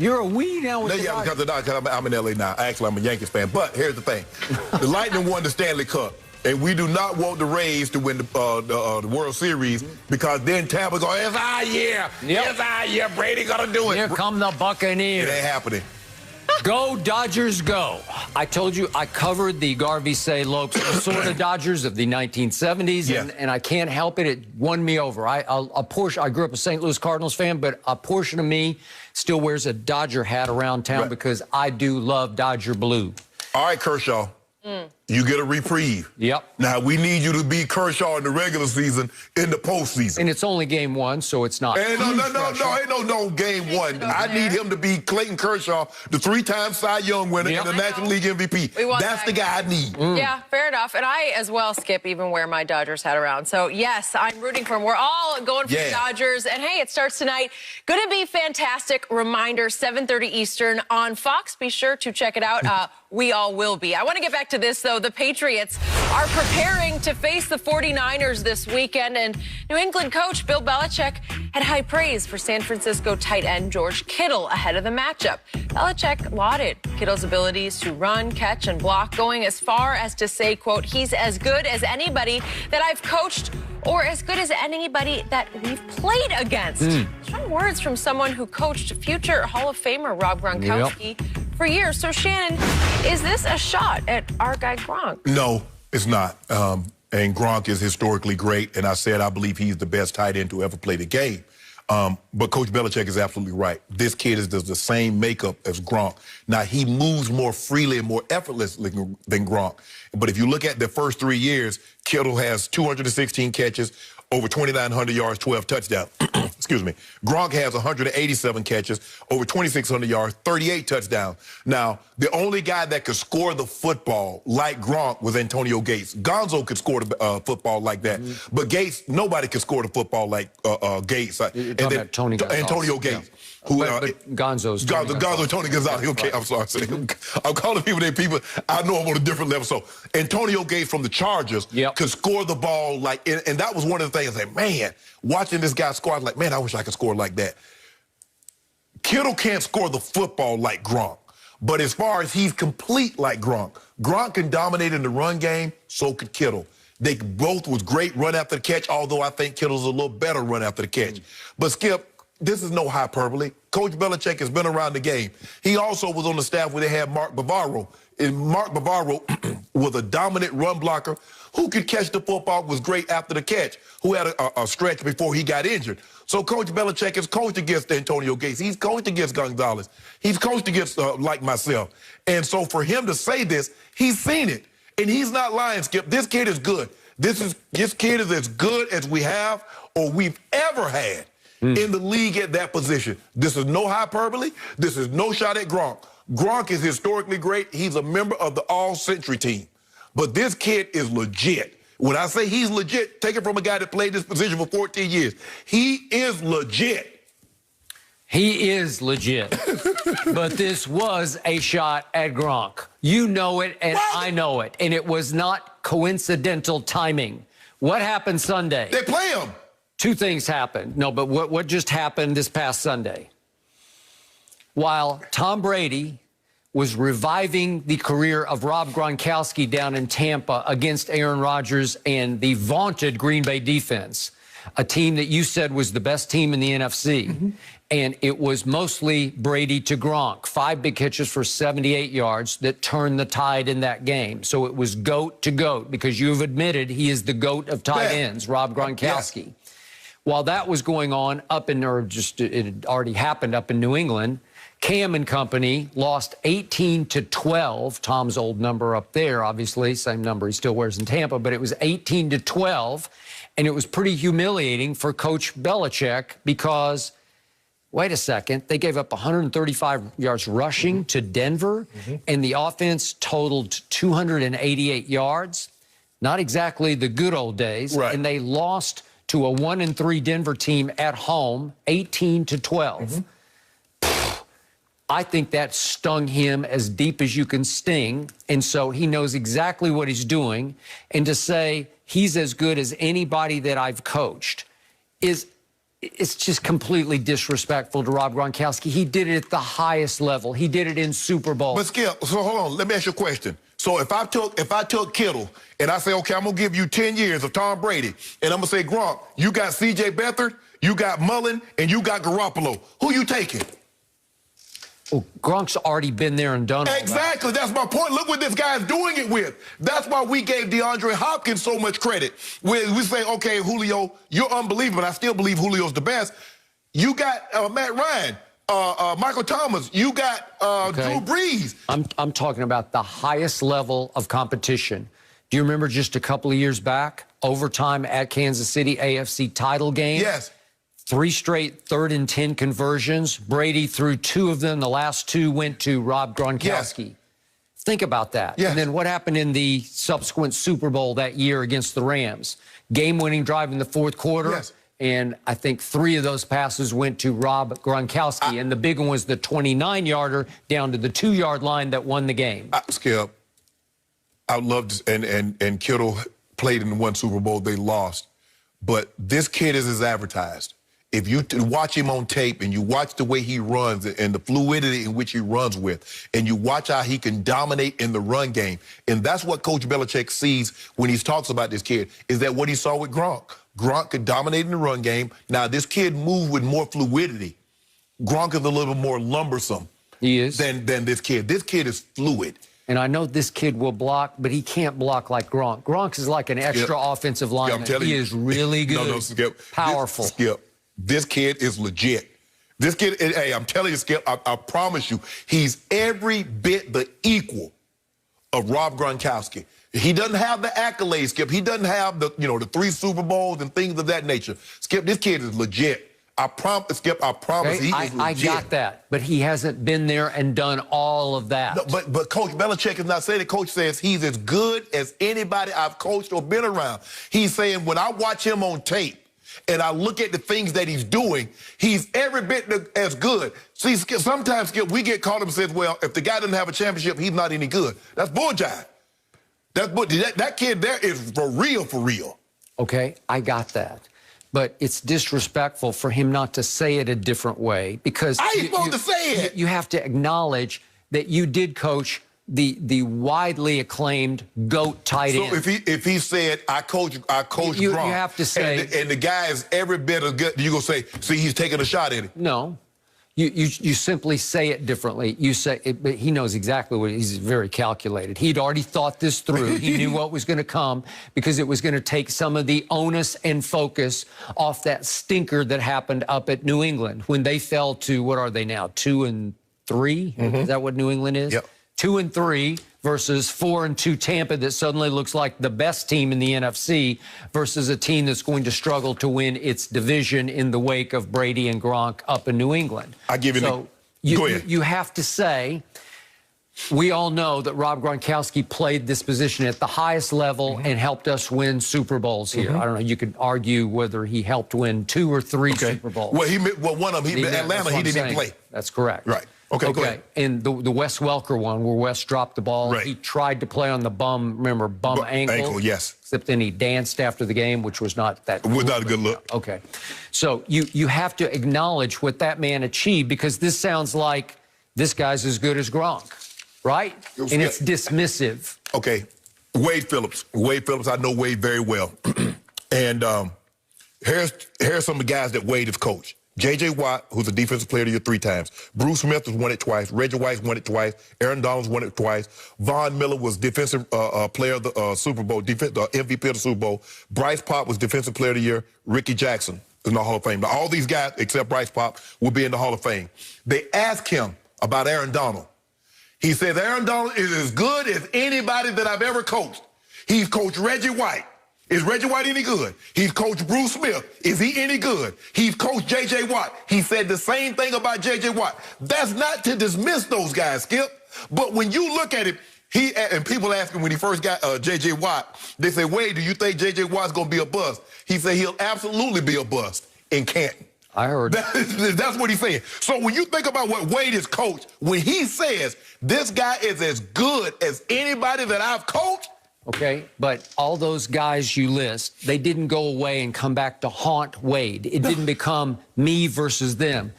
You're a we now with Yeah, because I'm in L.A. now. Actually, I'm a Yankees fan. But here's the thing. The Lightning won the Stanley Cup. And we do not want the Rays to win the World Series because then Tampa go, it's our year. Yep. It's our year. Brady going to do it. Here come the Buccaneers. It ain't happening. Go, Dodgers, go. I told you I covered the Garvey Say Lopes sort of Dodgers of the 1970s, yeah. and I can't help it. It won me over. I grew up a St. Louis Cardinals fan, but a portion of me still wears a Dodger hat around town because I do love Dodger blue. All right, Kershaw. You get a reprieve. Yep. Now, we need you to be Kershaw in the regular season, in the postseason. And it's only game one, so it's not. Ain't no game one. I need him to be Clayton Kershaw, the 3-time Cy Young winner and the National League MVP. That's the guy I need. Yeah, fair enough. And I, as well, Skip, even wear my Dodgers hat around. So, yes, I'm rooting for him. We're all going for the Dodgers. And, hey, it starts tonight. Going to be fantastic. Reminder, 7:30 Eastern on Fox. Be sure to check it out. We all will be. I want to get back to this, though. The Patriots are preparing to face the 49ers this weekend, and New England coach Bill Belichick had high praise for San Francisco tight end George Kittle ahead of the matchup. Belichick lauded Kittle's abilities to run, catch, and block, going as far as to say, quote, he's as good as anybody that I've coached or as good as anybody that we've played against. Strong words from someone who coached future Hall of Famer Rob Gronkowski for years. So, Shannon, is this a shot at our guy Gronk? No, it's not. And Gronk is historically great, and I said I believe he's the best tight end to ever play the game. But Coach Belichick is absolutely right. This kid does the same makeup as Gronk. Now, he moves more freely and more effortlessly than Gronk. But if you look at the first 3 years, Kittle has 216 catches, over 2,900 yards, 12 touchdowns. Excuse me. Gronk has 187 catches, over 2,600 yards, 38 touchdowns. Now, the only guy that could score the football like Gronk was Antonio Gates. Gonzo could score the football like that. But Gates, nobody could score the football like Gates. And then Antonio Gates. Yeah. But Gonzo's Tony Gonzalez. Okay, I'm sorry. I'm calling people their people. I know I'm on a different level. So Antonio Gates from the Chargers could score the ball like, and that was one of the things. Like, man, watching this guy score, I was like, man, I wish I could score like that. Kittle can't score the football like Gronk, but as far as he's complete like Gronk, Gronk can dominate in the run game. So could Kittle. They both was great run after the catch, although I think Kittle's a little better run after the catch. But Skip, this is no hyperbole. Coach Belichick has been around the game. He also was on the staff where they had Mark Bavaro. And Mark Bavaro was a dominant run blocker who could catch the football, was great after the catch, who had a stretch before he got injured. So Coach Belichick has coached against Antonio Gates. He's coached against Gonzalez. He's coached against, like myself. And so for him to say this, he's seen it. And he's not lying, Skip. This kid is good. This kid is as good as we have or we've ever had in the league at that position. This is no hyperbole. This is no shot at Gronk. Gronk is historically great. He's a member of the all-century team. But this kid is legit. When I say he's legit, take it from a guy that played this position for 14 years. He is legit. He is legit. But this was a shot at Gronk. You know it, and I know it. And it was not coincidental timing. What happened Sunday? They play him. Two things happened. No, but what just happened this past Sunday? While Tom Brady was reviving the career of Rob Gronkowski down in Tampa against Aaron Rodgers and the vaunted Green Bay defense, a team that you said was the best team in the NFC. And it was mostly Brady to Gronk. 5 big catches for 78 yards that turned the tide in that game. So it was GOAT to GOAT, because you've admitted he is the GOAT of tight ends, Rob Gronkowski. While that was going on it had already happened up in New England, Cam and company lost 18-12. Tom's old number up there, obviously, same number he still wears in Tampa, but it was 18-12. And it was pretty humiliating for Coach Belichick because, wait a second, they gave up 135 yards rushing to Denver, and the offense totaled 288 yards. Not exactly the good old days. And they lost to a 1-3 Denver team at home, 18-12. I think that stung him as deep as you can sting, and so he knows exactly what he's doing. And to say he's as good as anybody that I've coached is it's just completely disrespectful to Rob Gronkowski. He did it at the highest level. He did it in Super Bowl. But Skip, so hold on. Let me ask you a question. So if I took Kittle and I say, okay, I'm gonna give you 10 years of Tom Brady, and I'm gonna say, Gronk, you got C.J. Beathard, you got Mullen, and you got Garoppolo. Who you taking? Well, Gronk's already been there and done all that. Exactly. That's my point. Look what this guy's doing it with. That's why we gave DeAndre Hopkins so much credit. We say, okay, Julio, you're unbelievable. I still believe Julio's the best. You got Matt Ryan, Michael Thomas. You got Drew Brees. I'm talking about the highest level of competition. Do you remember just a couple of years back, overtime at Kansas City, AFC title game? Yes. 3 straight 3rd and 10 conversions. Brady threw 2 of them. The last 2 went to Rob Gronkowski. Yes. Think about that. Yes. And then what happened in the subsequent Super Bowl that year against the Rams? Game-winning drive in the 4th quarter. Yes. And I think 3 of those passes went to Rob Gronkowski. And the big one was the 29-yarder down to the 2-yard line that won the game. Skip, I would love to, and Kittle played in one Super Bowl. They lost. But this kid is as advertised. If you watch him on tape and you watch the way he runs and the fluidity in which he runs with, and you watch how he can dominate in the run game, and that's what Coach Belichick sees when he talks about this kid, is that what he saw with Gronk. Gronk could dominate in the run game. Now, this kid moved with more fluidity. Gronk is a little more lumbersome. He is. Than this kid. This kid is fluid. And I know this kid will block, but he can't block like Gronk. Gronk is like an extra offensive lineman. He is really good. No, Skip. Powerful. Skip. This kid is legit. This kid, hey, I'm telling you, Skip, I promise you, he's every bit the equal of Rob Gronkowski. He doesn't have the accolades, Skip. He doesn't have the 3 Super Bowls and things of that nature. Skip, this kid is legit. I promise, Skip, I promise he is legit. I got that, but he hasn't been there and done all of that. No, but Coach Belichick is not saying it. Coach says he's as good as anybody I've coached or been around. He's saying when I watch him on tape, and I look at the things that he's doing, he's every bit as good. See, sometimes, Skip, we get caught up and says, well, if the guy doesn't have a championship, he's not any good. That's bulljive. That kid there is for real, for real. Okay, I got that. But it's disrespectful for him not to say it a different way because I ain't supposed to say it. You have to acknowledge that you did coach the widely acclaimed GOAT tight end. So if he said, I coach Gronk. You have to say. And the guy is every bit as good, you're going to say, see, he's taking a shot at it. No. You simply say it differently. You say it, but he knows exactly what he's very calculated. He'd already thought this through. He knew what was going to come because it was going to take some of the onus and focus off that stinker that happened up at New England when they fell to, what are they now, 2-3? Is that what New England is? Yep. 2-3 versus 4-2 Tampa that suddenly looks like the best team in the NFC versus a team that's going to struggle to win its division in the wake of Brady and Gronk up in New England. I give you so go ahead. You have to say, we all know that Rob Gronkowski played this position at the highest level and helped us win Super Bowls here. I don't know, you could argue whether he helped win 2 or 3 Super Bowls. Well, one of them, Atlanta, he didn't even play. That's correct. Right. Okay, go ahead. And the Wes Welker one, where Wes dropped the ball, right. He tried to play on the bum ankle. Ankle, yes. Except then he danced after the game, which was not that. Was not a good look. Okay. So you have to acknowledge what that man achieved because this sounds like this guy's as good as Gronk, right? And it's dismissive. Okay. Wade Phillips, I know Wade very well. And here's some of the guys that Wade has coached. J.J. Watt, who's a defensive player of the year 3 times. Bruce Smith has won it twice. Reggie White's won it twice. Aaron Donald's won it twice. Von Miller was defensive player of the Super Bowl, MVP of the Super Bowl. Bryce Pop was defensive player of the year. Ricky Jackson is in the Hall of Fame. Now, all these guys, except Bryce Pop, will be in the Hall of Fame. They asked him about Aaron Donald. He says, Aaron Donald is as good as anybody that I've ever coached. He's coached Reggie White. Is Reggie White any good? He's coached Bruce Smith. Is he any good? He's coached J.J. Watt. He said the same thing about J.J. Watt. That's not to dismiss those guys, Skip. But when you look at him, and people ask him when he first got J.J. Watt, they say, Wade, do you think J.J. Watt's going to be a bust? He said he'll absolutely be a bust in Canton. I heard. That's what he's saying. So when you think about what Wade has coached, when he says this guy is as good as anybody that I've coached, Okay, but all those guys you list, they didn't go away and come back to haunt Wade. It didn't become me versus them.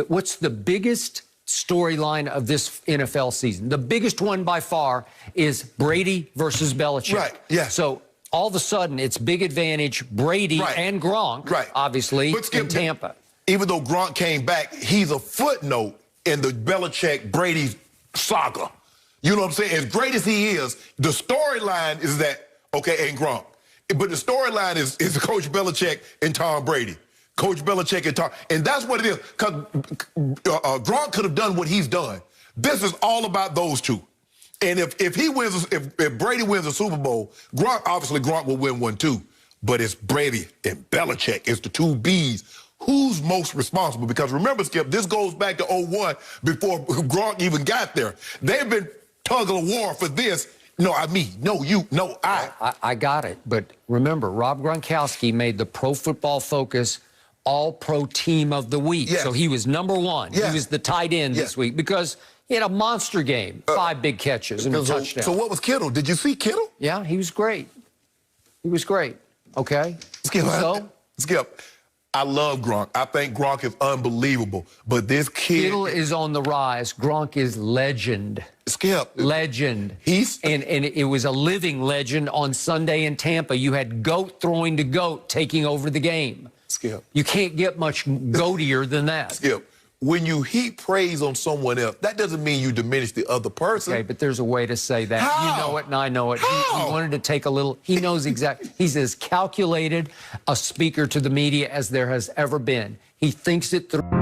What's the biggest storyline of this NFL season? The biggest one by far is Brady versus Belichick. Right, yeah. So all of a sudden, it's big advantage Brady and Gronk, obviously, in Tampa. Even though Gronk came back, he's a footnote in the Belichick-Brady saga. You know what I'm saying? As great as he is, the storyline is that, okay, ain't Gronk. But the storyline is Coach Belichick and Tom Brady. Coach Belichick and Tom. And that's what it is. Because Gronk could have done what he's done. This is all about those two. And if he wins, if Brady wins a Super Bowl, Gronk will win one too. But it's Brady and Belichick. It's the two Bs. Who's most responsible? Because remember, Skip, this goes back to 2001 before Gronk even got there. They've been tug of war for this. No, no, you, no, I. I got it. But remember, Rob Gronkowski made the Pro Football Focus All-Pro Team of the Week. Yes. So he was number one. Yes. He was the tight end this week because he had a monster game, 5 big catches and a touchdown. So what was Kittle? Did you see Kittle? Yeah, he was great. He was great. Okay? Skip, I love Gronk. I think Gronk is unbelievable. But this kid... Kittle is on the rise. Gronk is legend. Skip. Legend. And it was a living legend on Sunday in Tampa. You had GOAT throwing to GOAT, taking over the game. Skip. You can't get much goatier than that. Skip. When you heap praise on someone else, that doesn't mean you diminish the other person. Okay, but there's a way to say that. How? You know it and I know it. He wanted to take a little, he knows exactly. He's as calculated a speaker to the media as there has ever been. He thinks it through.